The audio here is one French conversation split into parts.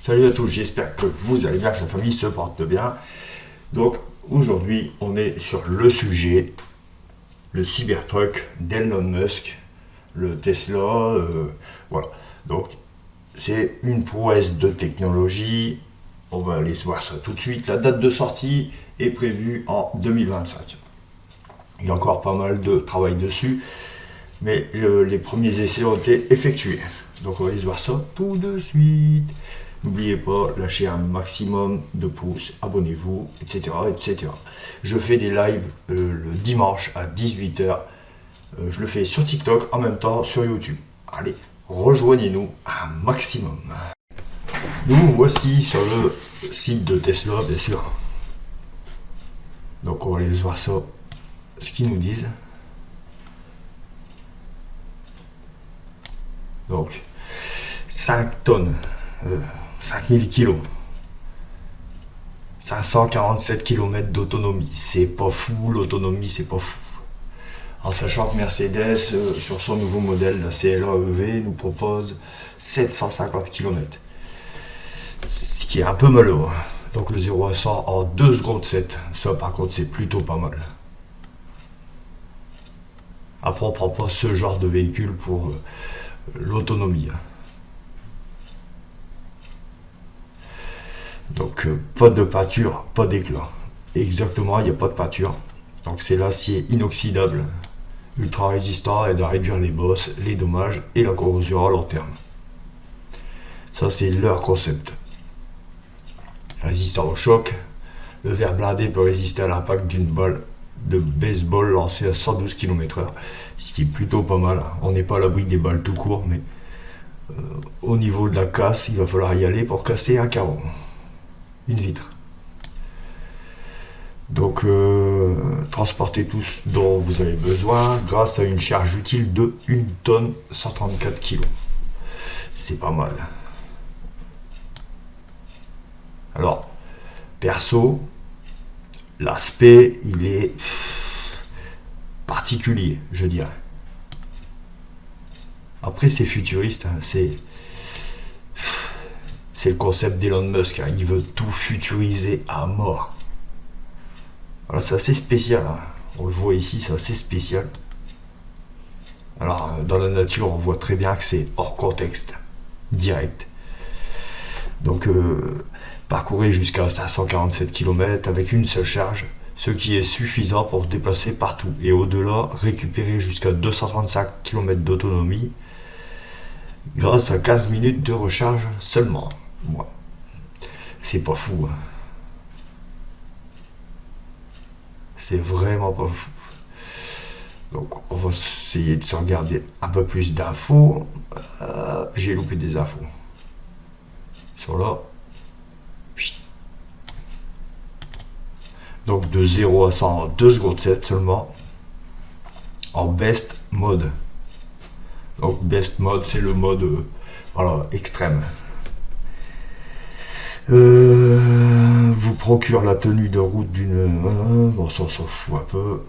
Salut à tous, j'espère que vous allez bien, que la famille se porte bien. Donc aujourd'hui, on est sur le sujet, le Cybertruck d'Elon Musk, le Tesla. Voilà. Donc c'est une prouesse de technologie. On va aller voir ça tout de suite. La date de sortie est prévue en 2025. Il y a encore pas mal de travail dessus, mais les premiers essais ont été effectués. Donc on va aller voir ça tout de suite. N'oubliez pas, lâchez un maximum de pouces, abonnez-vous, etc., etc. Je fais des lives le dimanche à 18h. Je le fais sur TikTok, en même temps sur YouTube. Allez, rejoignez-nous un maximum. Nous voici sur le site de Tesla, bien sûr. Donc on va aller voir ça, ce qu'ils nous disent. Donc, 5 tonnes. 5000 kg, 547 km d'autonomie. C'est pas fou, l'autonomie, c'est pas fou. En sachant que Mercedes, sur son nouveau modèle, la CLA EV, nous propose 750 km. Ce qui est un peu malheureux. Donc le 0 à 100 en 2 secondes 7. Ça, par contre, c'est plutôt pas mal. Après, on prend pas ce genre de véhicule pour l'autonomie. Donc pas de peinture, pas d'éclat. Exactement, il n'y a pas de peinture. Donc c'est l'acier inoxydable, ultra résistant, aide à réduire les bosses, les dommages et la corrosion à long terme. Ça c'est leur concept. Résistant au choc, le verre blindé peut résister à l'impact d'une balle de baseball lancée à 112 km/h, ce qui est plutôt pas mal. On n'est pas à l'abri des balles tout court, mais au niveau de la casse, il va falloir y aller pour casser un carreau. Une vitre. Donc transportez tout ce dont vous avez besoin grâce à une charge utile de 1 tonne 134 kg. C'est pas mal. Alors, perso, l'aspect, il est particulier, je dirais. Après, c'est futuriste, hein, c'est le concept d'Elon Musk, hein. Il veut tout futuriser à mort. Alors c'est assez spécial, hein. On le voit ici, c'est assez spécial. Alors dans la nature, on voit très bien que c'est hors contexte, direct. Donc parcourez jusqu'à 547 km avec une seule charge, ce qui est suffisant pour se déplacer partout. Et au-delà, récupérer jusqu'à 235 km d'autonomie grâce à 15 minutes de recharge seulement. Ouais. C'est pas fou, hein. C'est vraiment pas fou. Donc on va essayer de se regarder un peu plus d'infos. J'ai loupé des infos. Sur là. Donc de 0 à 100 en 2 secondes 7 seulement. En best mode. Donc best mode, c'est le mode voilà, extrême. Vous procure la tenue de route d'une... bon, ça on s'en fout un peu.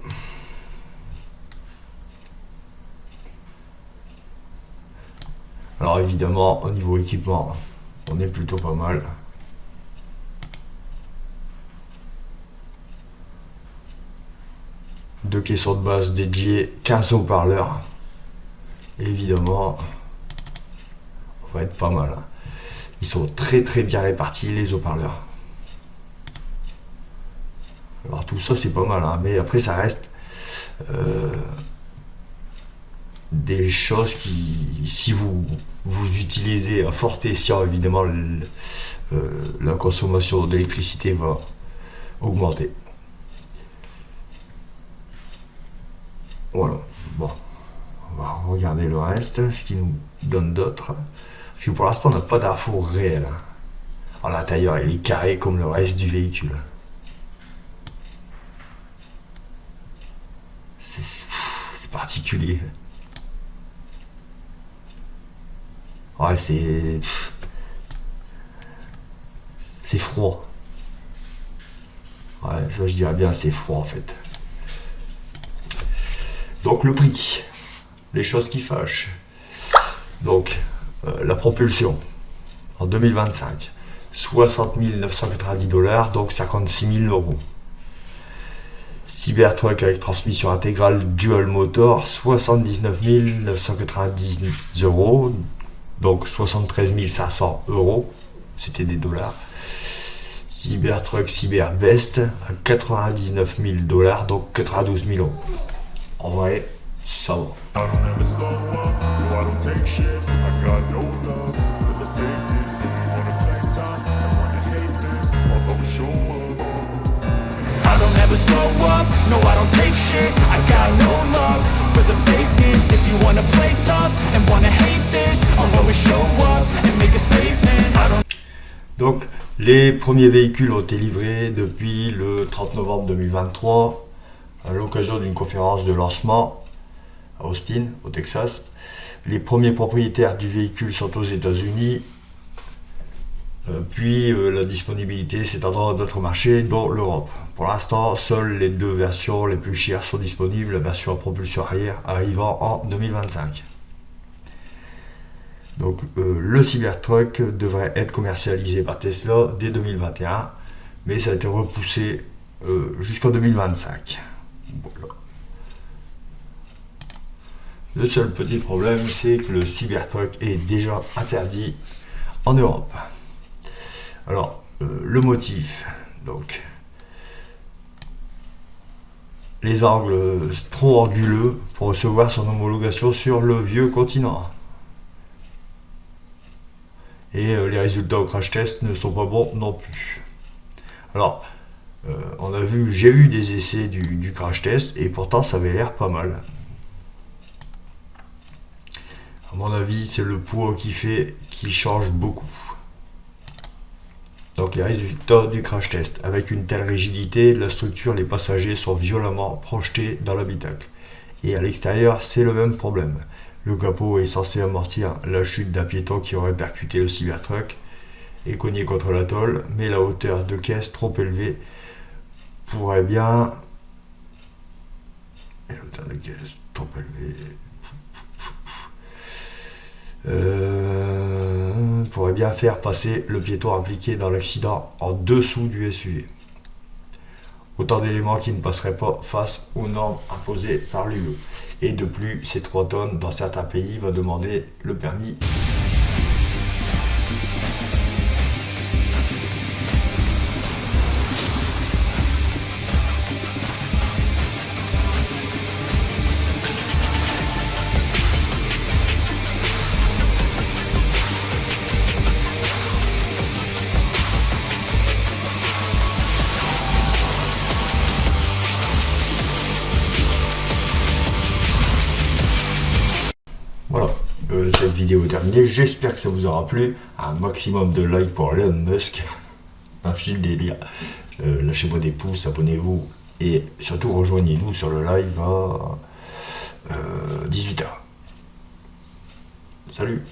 Alors évidemment, au niveau équipement, on est plutôt pas mal. Deux caissons de base dédiés, 15 haut-parleurs. Évidemment, on va être pas mal. Ils sont très très bien répartis, les haut-parleurs. Alors tout ça c'est pas mal, hein, mais après ça reste des choses qui, si vous utilisez à fort escient, évidemment la consommation d'électricité va augmenter. Voilà, bon, on va regarder le reste, ce qu'il nous donne d'autre. Parce que pour l'instant, on n'a pas d'infos réelles. À l'intérieur, il est carré comme le reste du véhicule. C'est particulier. Ouais, c'est froid. Ouais, ça je dirais bien, c'est froid en fait. Donc le prix, les choses qui fâchent. Donc la propulsion en 2025. 60 990 $, donc 56 000 euros. Cybertruck avec transmission intégrale dual motor, 79 990 €, donc 73 500 €, c'était des dollars. Cybertruck Cyberbest à 99 000 $, donc 92 000 euros. En vrai, ça va. Slow up, no I don't take shit, I got no love for the fakeness. If you wanna play tough and wanna hate this, I'll always show up and make a statement. I don't... Donc les premiers véhicules ont été livrés depuis le 30 novembre 2023 à l'occasion d'une conférence de lancement à Austin, au Texas. Les premiers propriétaires du véhicule sont aux États-Unis. Puis la disponibilité s'étendra à d'autres marchés, dont l'Europe. Pour l'instant, seules les deux versions les plus chères sont disponibles, la version à propulsion arrière arrivant en 2025. Donc le Cybertruck devrait être commercialisé par Tesla dès 2021, mais ça a été repoussé jusqu'en 2025. Voilà. Le seul petit problème, c'est que le Cybertruck est déjà interdit en Europe. Alors, le motif, donc, les angles trop anguleux pour recevoir son homologation sur le vieux continent. Et les résultats au crash test ne sont pas bons non plus. Alors, j'ai vu des essais du crash test et pourtant ça avait l'air pas mal. À mon avis, c'est le poids qui change beaucoup. Donc les résultats du crash test. Avec une telle rigidité de la structure, les passagers sont violemment projetés dans l'habitacle. Et à l'extérieur, c'est le même problème. Le capot est censé amortir la chute d'un piéton qui aurait percuté le Cybertruck et cogné contre la tôle, mais la hauteur de caisse trop élevée pourrait bien... Et la hauteur de caisse trop élevée... pourrait bien faire passer le piéton impliqué dans l'accident en dessous du SUV. Autant d'éléments qui ne passeraient pas face aux normes imposées par l'UE. Et de plus, ces 3 tonnes dans certains pays va demander le permis. Voilà, cette vidéo est terminée. J'espère que ça vous aura plu. Un maximum de likes pour Elon Musk. Non, je dis le délire. Lâchez-moi des pouces, abonnez-vous et surtout rejoignez-nous sur le live à 18h. Salut!